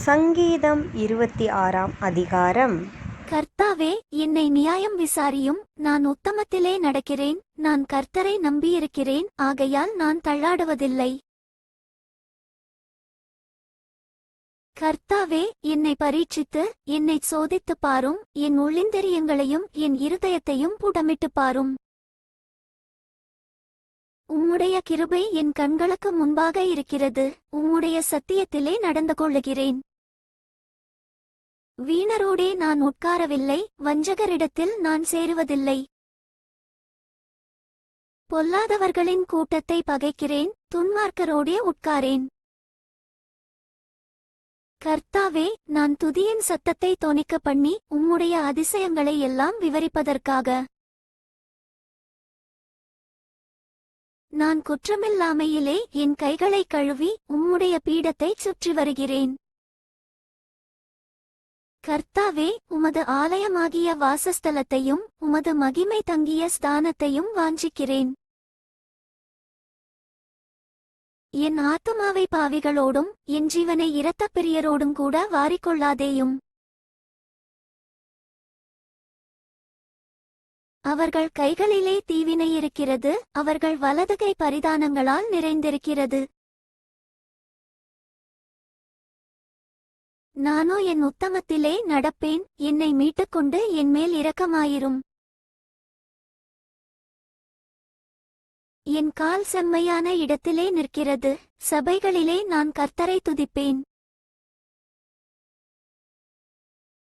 சங்கீதம் 26ஆம் அதிகாரம். கர்த்தாவே, என்னை நியாயம் விசாரியும். நான் உத்தமத்திலே நடக்கிறேன். நான் கர்த்தரை நம்பியிருக்கிறேன், ஆகையால் நான் தள்ளாடுவதில்லை. கர்த்தாவே, என்னை பரீட்சித்து என்னைச் சோதித்துப் பாரும். என் உள்ளிந்திரியங்களையும் என் இருதயத்தையும் புடமிட்டுப் பாரும். உம்முடைய கிருபை என் கண்களுக்கு முன்பாக இருக்கிறது. உம்முடைய சத்தியத்திலே நடந்து கொள்ளுகிறேன். வீணரோடே நான் உட்காரவில்லை, வஞ்சகரிடத்தில் நான் சேருவதில்லை. பொல்லாதவர்களின் கூட்டத்தை பகைக்கிறேன், துன்மார்க்கரோடே உட்காரேன். கர்த்தாவே, நான் துதியின் சத்தத்தை தொனிக்க பண்ணி உம்முடைய அதிசயங்களை எல்லாம் விவரிப்பதற்காக. நான் குற்றமில்லாமையிலே என் கைகளை கழுவி உம்முடைய பீடத்தைச் சுற்றி வருகிறேன். கர்த்தாவே, உமது ஆலயமாகிய வாசஸ்தலத்தையும் உமது மகிமை தங்கிய ஸ்தானத்தையும் வாஞ்சிக்கிறேன். என் ஆத்துமாவை பாவிகளோடும் என் ஜீவனை இரத்தப் பிரியரோடும் கூட வாரிக்கொள்ளாதேயும். அவர்கள் கைகளிலே தீவினை இருக்கிறது, அவர்கள் வலதுகை பரிதானங்களால் நிறைந்திருக்கிறது. நானோ என் உத்தமத்திலே நடப்பேன், என்னை மீட்டுக்கொண்டு என்மேல் இரக்கமாயிரும். என் கால் செம்மையான இடத்திலே நிற்கிறது, சபைகளிலே நான் கர்த்தரை துதிப்பேன்.